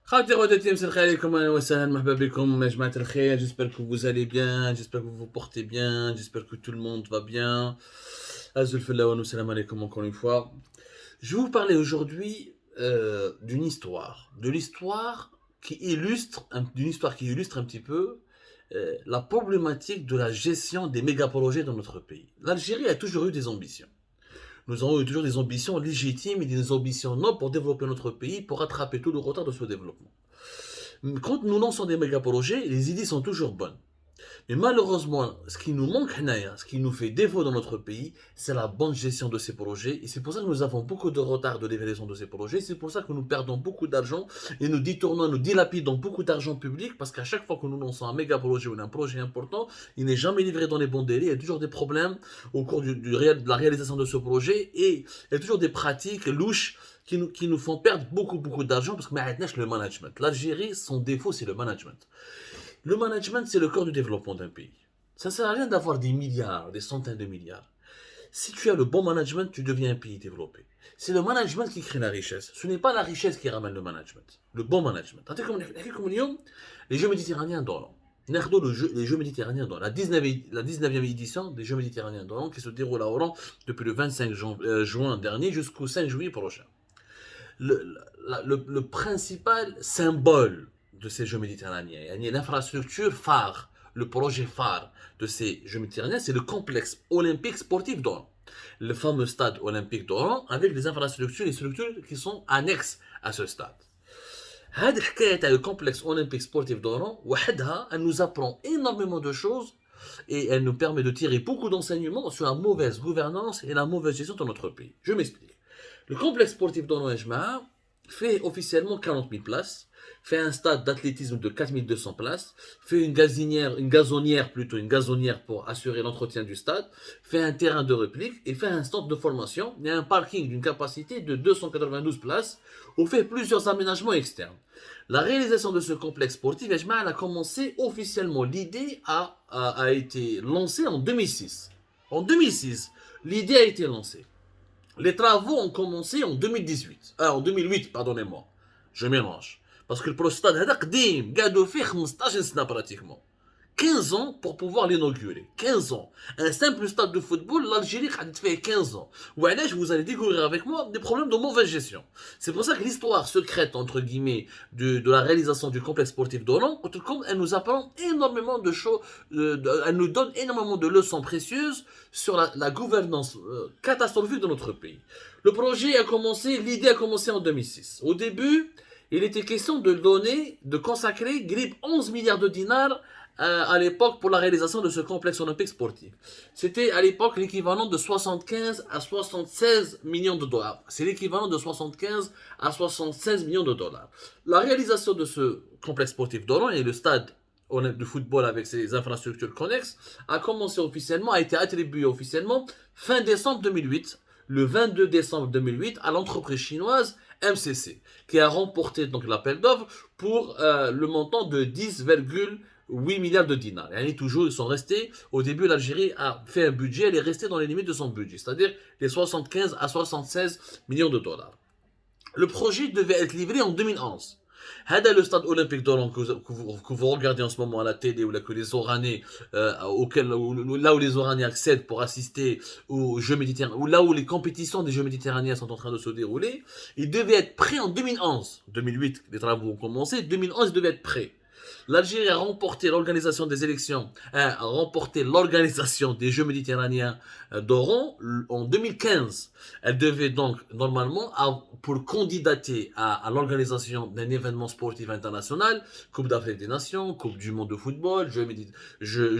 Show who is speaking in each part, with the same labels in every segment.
Speaker 1: Khawti khawatati مساء عليكم اهلا وسهلا مرحبا بكم يا جماعة الخير. J'espère que vous allez bien, j'espère que vous vous portez bien, j'espère que tout le monde va bien. Azul Fillah wa salam alaikum encore une fois. Je vais vous parler aujourd'hui d'une histoire, de l'histoire d'une histoire qui illustre un petit peu la problématique de la gestion des méga-projets dans notre pays. L'Algérie a toujours eu des ambitions. Nous avons eu toujours des ambitions légitimes et des ambitions nobles pour développer notre pays, pour rattraper tout le retard de ce développement. Quand nous lançons des méga-projets, les idées sont toujours bonnes. Mais malheureusement, ce qui nous manque, ce qui nous fait défaut dans notre pays, c'est la bonne gestion de ces projets. Et c'est pour ça que nous avons beaucoup de retard de livraison de ces projets. C'est pour ça que nous perdons beaucoup d'argent et nous détournons, nous dilapidons beaucoup d'argent public parce qu'à chaque fois que nous lançons un méga projet ou un projet important, il n'est jamais livré dans les bons délais. Il y a toujours des problèmes au cours de la réalisation de ce projet et il y a toujours des pratiques louches qui nous font perdre beaucoup d'argent parce que maintenant, le management. L'Algérie, son défaut, c'est le management. Le management, c'est le corps du développement d'un pays. Ça ne sert à rien d'avoir des milliards, des centaines de milliards. Si tu as le bon management, tu deviens un pays développé. C'est le management qui crée la richesse. Ce n'est pas la richesse qui ramène le management. Le bon management. Les Jeux méditerranéens d'Oran. Les Jeux méditerranéens d'Oran. La 19e édition des Jeux méditerranéens d'Oran qui se déroule à Oran depuis le 25 juin dernier jusqu'au 5 juillet prochain. Le principal symbole de ces Jeux méditerranéens, l'infrastructure phare, le projet phare de ces Jeux méditerranéens, c'est le complexe olympique sportif d'Oran. Le fameux stade olympique d'Oran avec les infrastructures et structures qui sont annexes à ce stade. Le complexe olympique sportif d'Oran, elle nous apprend énormément de choses et elle nous permet de tirer beaucoup d'enseignements sur la mauvaise gouvernance et la mauvaise gestion de notre pays. Je m'explique. Le complexe sportif d'Oran fait officiellement 40 000 places, fait un stade d'athlétisme de 4200 places, fait une gazonnière pour assurer l'entretien du stade, fait un terrain de réplique et fait un centre de formation. Il y a un parking d'une capacité de 292 places où fait plusieurs aménagements externes. La réalisation de ce complexe sportif, elle a commencé officiellement. L'idée a été lancée en 2006. En 2006, l'idée a été lancée. Les travaux ont commencé en 2008, pardonnez-moi. Je mélange. Parce que le stade هذا قديم قعدوا فيه 15 سنة pratiquement. 15 ans pour pouvoir l'inaugurer. 15 ans. Un simple stade de football, l'Algérie a fait 15 ans. وعلاش vous allez découvrir avec moi des problèmes de mauvaise gestion. C'est pour ça que l'histoire secrète, entre guillemets, de la réalisation du complexe sportif d'Oran, elle nous apprend énormément de choses, elle nous donne énormément de leçons précieuses sur la gouvernance catastrophique de notre pays. L'idée a commencé en 2006. Au début, il était question de consacrer 11 milliards de dinars à l'époque pour la réalisation de ce complexe olympique sportif. C'était à l'époque l'équivalent de 75 à 76 millions de dollars. C'est l'équivalent de 75 à 76 millions de dollars. La réalisation de ce complexe sportif d'Oran et le stade de football avec ses infrastructures connexes a été attribué officiellement fin décembre 2008, le 22 décembre 2008, à l'entreprise chinoise MCC, qui a remporté donc l'appel d'offres pour le montant de 10,8 milliards de dinars. Ils sont restés, au début l'Algérie a fait un budget, elle est restée dans les limites de son budget, c'est-à-dire les 75 à 76 millions de dollars. Le projet devait être livré en 2011. Le stade olympique d'Oran que vous regardez en ce moment à la télé, ou là que les Oranais, là où les Oranais accèdent pour assister aux Jeux méditerranéens, ou là où les compétitions des Jeux méditerranéens sont en train de se dérouler, il devait être prêt en 2011. 2008, les travaux ont commencé, 2011, il devait être prêt. L'Algérie a remporté l'organisation des élections, a remporté l'organisation des Jeux méditerranéens d'Oran en 2015. Elle devait donc, normalement, pour candidater à l'organisation d'un événement sportif international, Coupe d'Afrique des Nations, Coupe du monde de football, Jeux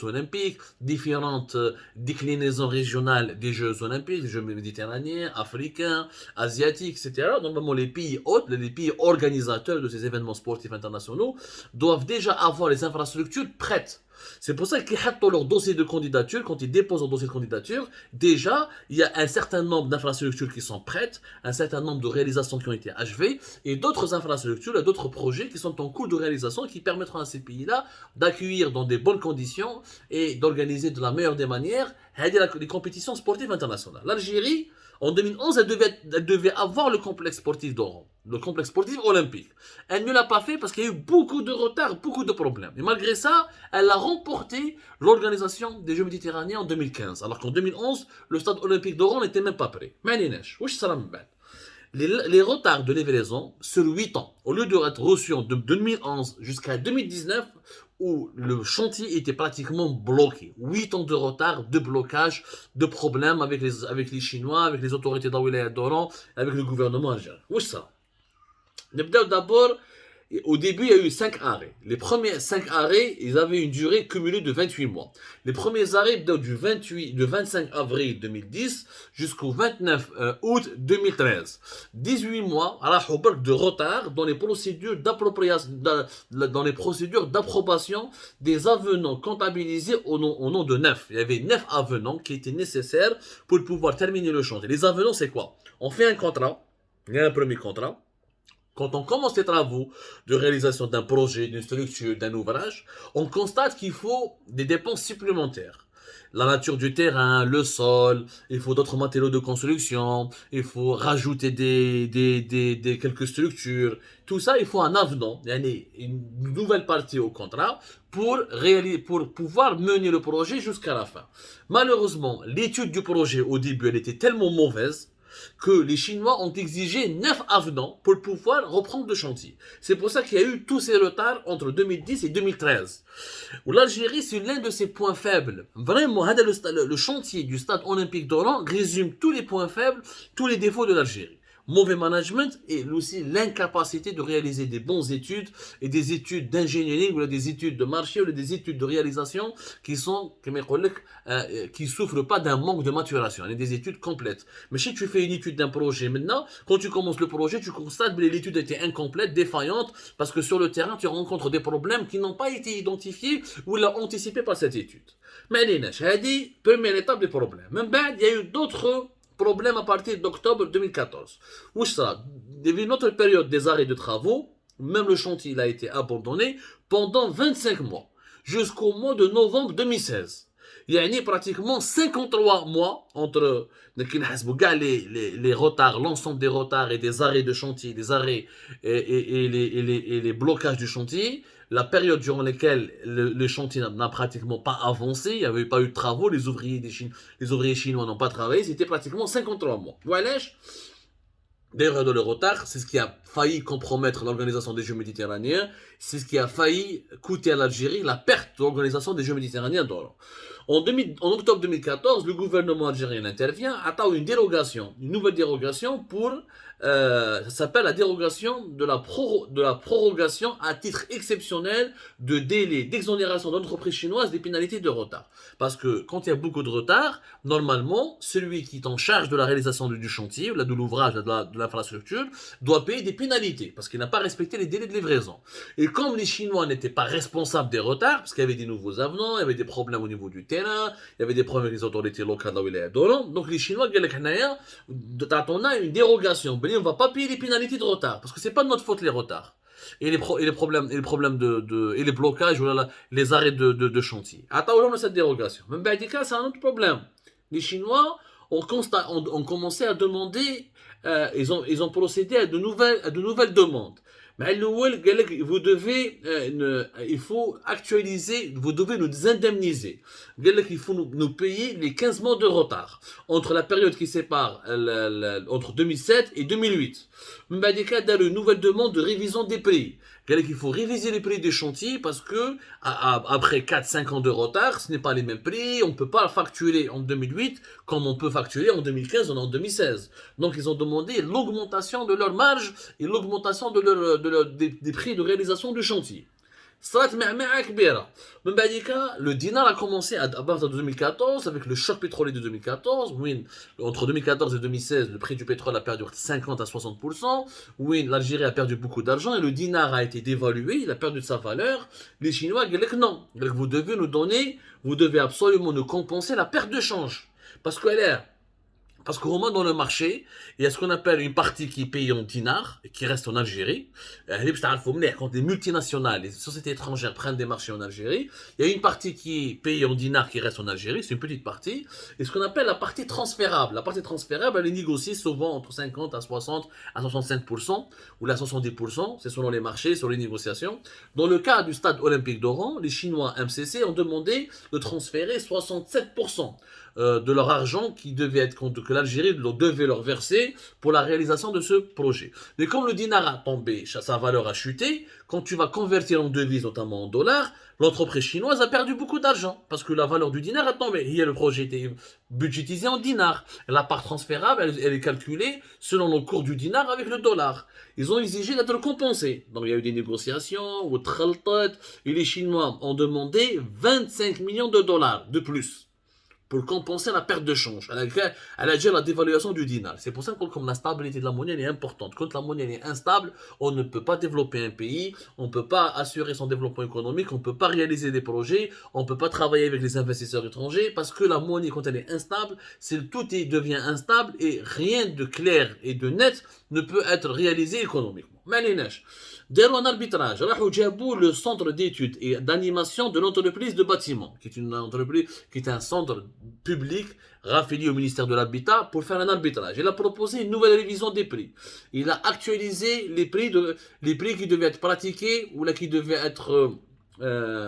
Speaker 1: olympiques, différentes déclinaisons régionales des Jeux olympiques, des Jeux méditerranéens, africains, asiatiques, etc. Normalement, les pays hôtes, les pays organisateurs de ces événements sportifs internationaux doivent déjà avoir les infrastructures prêtes. C'est pour ça qu'ils ont leur dossier de candidature. Quand ils déposent leur dossier de candidature, déjà, il y a un certain nombre d'infrastructures qui sont prêtes, un certain nombre de réalisations qui ont été achevées, et d'autres infrastructures et d'autres projets qui sont en cours de réalisation et qui permettront à ces pays-là d'accueillir dans des bonnes conditions et d'organiser de la meilleure des manières les compétitions sportives internationales. L'Algérie, en 2011, elle devait avoir le complexe sportif d'Oran. le complexe sportif olympique. Elle ne l'a pas fait parce qu'il y a eu beaucoup de retard, beaucoup de problèmes. Et malgré ça, elle a remporté l'organisation des Jeux méditerranéens en 2015. Alors qu'en 2011, le stade olympique d'Oran n'était même pas prêt. Les retards de livraison sur 8 ans, au lieu d'être reçus en 2011 jusqu'à 2019, où le chantier était pratiquement bloqué. 8 ans de retard, de blocage, de problèmes avec les Chinois, avec les autorités d'Awilaya d'Oran, avec le gouvernement algérien. Oui, ça. D'abord, au début, il y a eu 5 arrêts. Les premiers 5 arrêts, ils avaient une durée cumulée de 28 mois. Les premiers arrêts du 25 avril 2010 jusqu'au 29 août 2013. 18 mois de retard dans les procédures d'approbation des avenants comptabilisés au nom de 9. Il y avait 9 avenants qui étaient nécessaires pour pouvoir terminer le chantier. Les avenants, c'est quoi? On fait un contrat. Il y a un premier contrat. Quand on commence les travaux de réalisation d'un projet, d'une structure, d'un ouvrage, on constate qu'il faut des dépenses supplémentaires. La nature du terrain, le sol, il faut d'autres matériaux de construction, il faut rajouter quelques structures. Tout ça, il faut un avenant, une nouvelle partie au contrat pour pouvoir mener le projet jusqu'à la fin. Malheureusement, l'étude du projet au début, elle était tellement mauvaise que les Chinois ont exigé 9 avenants pour pouvoir reprendre le chantier. C'est pour ça qu'il y a eu tous ces retards entre 2010 et 2013. L'Algérie, c'est l'un de ses points faibles. Vraiment, le chantier du stade olympique d'Oran résume tous les points faibles, tous les défauts de l'Algérie. Mauvais management et aussi l'incapacité de réaliser des bonnes études et des études d'ingénierie ou des études de marché ou des études de réalisation qui souffrent pas d'un manque de maturation. Il y a des études complètes. Mais si tu fais une étude d'un projet maintenant, quand tu commences le projet, tu constates que l'étude était incomplète, défaillante, parce que sur le terrain, tu rencontres des problèmes qui n'ont pas été identifiés ou anticipés par cette étude. Mais c'est première étape des problèmes. Même il y a eu d'autres problème à partir d'octobre 2014. Où ça? Il y avait une autre période des arrêts de travaux, même le chantier il a été abandonné pendant 25 mois, jusqu'au mois de novembre 2016. Il y a pratiquement 53 mois entre les retards, l'ensemble des retards et des arrêts de chantier, des arrêts et les blocages du chantier, la période durant laquelle le chantier n'a pratiquement pas avancé, il n'y avait pas eu de travaux, les ouvriers chinois n'ont pas travaillé, c'était pratiquement 53 mois. Voilà. D'ailleurs, le retard, c'est ce qui a failli compromettre l'organisation des Jeux méditerranéens, c'est ce qui a failli coûter à l'Algérie la perte de l'organisation des Jeux méditerranéens d'Oran. En octobre 2014, le gouvernement algérien intervient, attend une nouvelle dérogation ça s'appelle la dérogation de la prorogation à titre exceptionnel de délai d'exonération d'entreprises chinoises des pénalités de retard. Parce que quand il y a beaucoup de retard, normalement, celui qui est en charge de la réalisation du chantier, de l'ouvrage, de l'infrastructure, doit payer des pénalités parce qu'il n'a pas respecté les délais de livraison. Et comme les Chinois n'étaient pas responsables des retards, parce qu'il y avait des nouveaux avenants, il y avait des problèmes au niveau du terrain, il y avait des problèmes avec les autorités locales de la Wilaya d'Oran, donc les Chinois, on a une dérogation. On ne va pas payer les pénalités de retard, parce que c'est pas de notre faute les retards. Et les problèmes et les blocages ou les arrêts de chantier. Attends, on a cette dérogation. Même cas, c'est un autre problème. Les Chinois ont commencé à demander, ils ont procédé à de nouvelles demandes. Mais il faut actualiser, vous devez nous indemniser. Il faut nous payer les 15 mois de retard entre la période qui sépare entre 2007 et 2008. Mais il y a une nouvelle demande de révision des prix. Il faut réviser les prix des chantiers parce que après 4-5 ans de retard, ce n'est pas les mêmes prix. On ne peut pas facturer en 2008 comme on peut facturer en 2015 ou en 2016. Donc ils ont demandé l'augmentation de leur marge et l'augmentation des prix de réalisation du chantier. Le dinar a commencé à partir de 2014 avec le choc pétrolier de 2014. Oui, entre 2014 et 2016, le prix du pétrole a perdu 50 à 60%. Oui, l'Algérie a perdu beaucoup d'argent et le dinar a été dévalué, il a perdu de sa valeur. Les Chinois disent que non, vous devez absolument nous compenser la perte de change. Parce que Parce qu'au moins dans le marché, il y a ce qu'on appelle une partie qui est payée en dinars et qui reste en Algérie. Quand les multinationales, les sociétés étrangères prennent des marchés en Algérie, il y a une partie qui est payée en dinars qui reste en Algérie, c'est une petite partie. Et ce qu'on appelle la partie transférable. La partie transférable, elle est négociée souvent entre 50 à 60 à 65%, ou là 70%, c'est selon les marchés, selon les négociations. Dans le cas du stade olympique d'Oran, les Chinois MCC ont demandé de transférer 67% de leur argent qui devait être que l'Algérie devait leur verser pour la réalisation de ce projet. Mais comme le dinar a tombé, sa valeur a chuté, quand tu vas convertir en devises, notamment en dollars, l'entreprise chinoise a perdu beaucoup d'argent parce que la valeur du dinar a tombé. Et le projet était budgétisé en dinars. La part transférable, elle est calculée selon le cours du dinar avec le dollar. Ils ont exigé d'être compensés. Donc il y a eu des négociations, et les Chinois ont demandé 25 millions de dollars de plus pour compenser la perte de change. Elle a déjà la dévaluation du dinar. C'est pour ça que comme la stabilité de la monnaie elle est importante. Quand la monnaie est instable, on ne peut pas développer un pays, on ne peut pas assurer son développement économique, on ne peut pas réaliser des projets, on ne peut pas travailler avec les investisseurs étrangers parce que la monnaie, quand elle est instable, tout devient instable et rien de clair et de net ne peut être réalisé économiquement. Malinash. Dès un arbitrage, le centre d'études et d'animation de l'entreprise de bâtiment, qui est une entreprise, qui est un centre public raffilié au ministère de l'Habitat pour faire un arbitrage. Il a proposé une nouvelle révision des prix. Il a actualisé les prix qui devaient être pratiqués ou là qui devaient être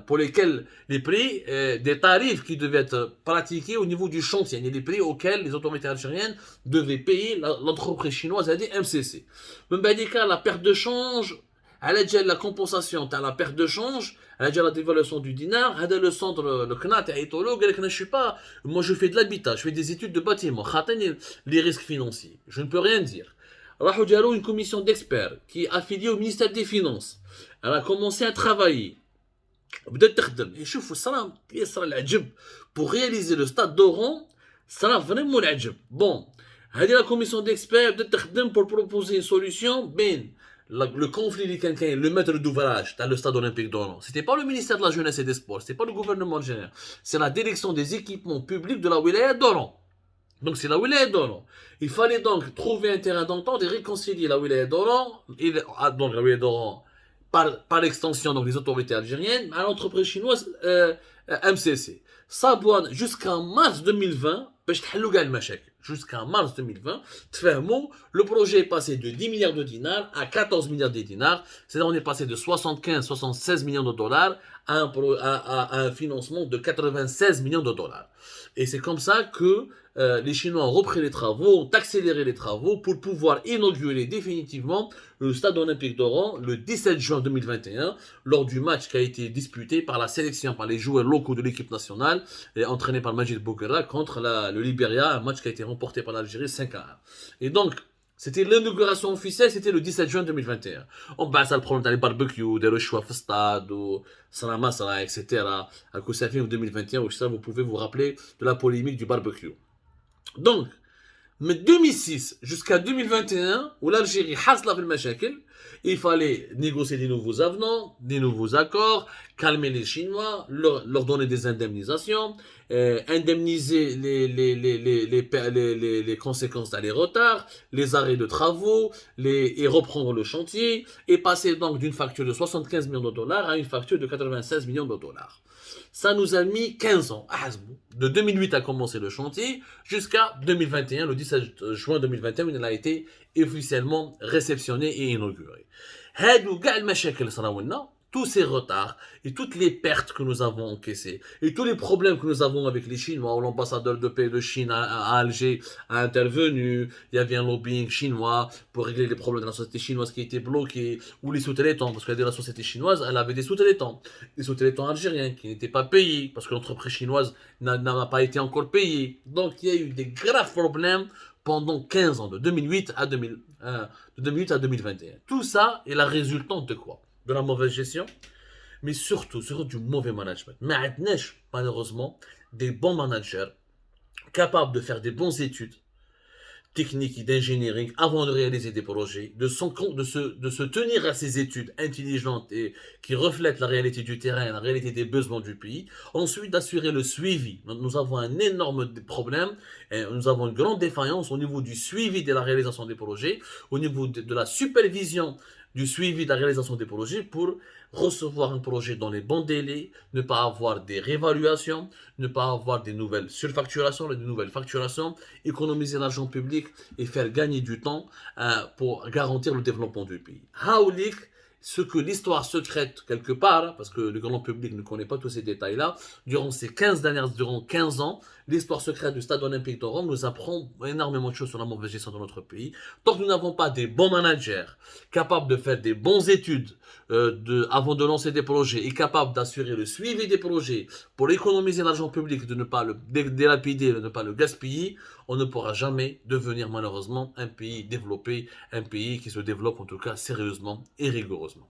Speaker 1: pour lesquels les prix des tarifs qui devaient être pratiqués au niveau du chantier, les prix auxquels les autorités algériennes devaient payer l'entreprise chinoise, c'est-à-dire MCC. Même cas, la perte de change, elle a déjà la compensation, tu as la perte de change, elle a déjà la dévaluation du dinar, elle a le centre, le CNAT, je suis pas, moi je fais de l'habitat, je fais des études de bâtiment, les risques financiers, je ne peux rien dire. راحوا جاروا une commission d'experts qui est affiliée au ministère des Finances. Elle a commencé à travailler. بدات تخدم يشوفوا صرا يصرا العجب pour réaliser le stade d'Oran صرا vraiment العجب bon هذه la commission d'experts بدات تخدم pour proposer une solution بين le conflit اللي كان كاين le maître d'ouvrage dans le stade olympique d'Oran c'était pas le ministère de la jeunesse et des sports c'était pas le gouvernement algérien c'est la direction des équipements publics de la wilaya d'Oran. Donc c'est la wilaya d'Oran. Il fallait donc trouver un terrain d'entente et réconcilier la wilaya d'Oran et donc la wilaya d'Oran par extension donc les autorités algériennes à l'entreprise chinoise MCC. Sabouane jusqu'en mars 2020 jusqu'en mars 2020 le projet est passé de 10 milliards de dinars à 14 milliards de dinars, c'est-à-dire on est passé de 75-76 millions de dollars à un financement de 96 millions de dollars. Et c'est comme ça que les Chinois ont repris les travaux, ont accéléré les travaux pour pouvoir inaugurer définitivement le stade olympique d'Oran le 17 juin 2021 lors du match qui a été disputé par la sélection, par les joueurs locaux de l'équipe nationale et entraîné par Majid Bouguera contre le Libéria, un match qui a été remporté par l'Algérie 5-1. Et donc, c'était l'inauguration officielle, c'était le 17 juin 2021. On passe le problème dans les barbecues, des choix au stade, etc. À cause de 2021, vous pouvez vous rappeler de la polémique du barbecue. Donc, mais 2006 jusqu'à 2021, où l'Algérie hasla fil mashakil, il fallait négocier des nouveaux avenants, des nouveaux accords, calmer les Chinois, leur donner des indemnisations, indemniser les conséquences des retards, les arrêts de travaux, et reprendre le chantier, et passer donc d'une facture de 75 millions de dollars à une facture de 96 millions de dollars. Ça nous a mis 15 ans. De 2008 a commencé le chantier jusqu'à 2021, le 17 juin 2021, où il a été officiellement réceptionné et inauguré. Tous ces retards et toutes les pertes que nous avons encaissées et tous les problèmes que nous avons avec les Chinois, où l'ambassadeur de paix de Chine à Alger a intervenu, il y avait un lobbying chinois pour régler les problèmes de la société chinoise qui était bloquée, ou les sous-traitants, parce que la société chinoise, elle avait des sous-traitants algériens qui n'étaient pas payés, parce que l'entreprise chinoise n'a pas été encore payée. Donc il y a eu des graves problèmes pendant 15 ans, de 2008 à 2021. Tout ça est la résultante de quoi? De la mauvaise gestion, mais surtout du mauvais management. Mais malheureusement des bons managers capables de faire des bonnes études, techniques et d'engineering avant de réaliser des projets, de se tenir à ces études intelligentes et qui reflètent la réalité du terrain, la réalité des besoins du pays. Ensuite, d'assurer le suivi. Nous avons un énorme problème, et nous avons une grande défaillance au niveau du suivi de la réalisation des projets, au niveau de la supervision du suivi de la réalisation des projets pour recevoir un projet dans les bons délais, ne pas avoir des réévaluations, ne pas avoir des nouvelles surfacturations, des nouvelles facturations, économiser l'argent public et faire gagner du temps pour garantir le développement du pays. Haulik, ce que l'histoire secrète quelque part, parce que le grand public ne connaît pas tous ces détails-là, durant 15 ans, l'histoire secrète du stade olympique de Rome nous apprend énormément de choses sur la mauvaise gestion de notre pays. Tant que nous n'avons pas des bons managers capables de faire des bonnes études avant de lancer des projets et capables d'assurer le suivi des projets pour économiser l'argent public, de ne pas le délapider, de ne pas le gaspiller, on ne pourra jamais devenir malheureusement un pays développé, un pays qui se développe en tout cas sérieusement et rigoureusement.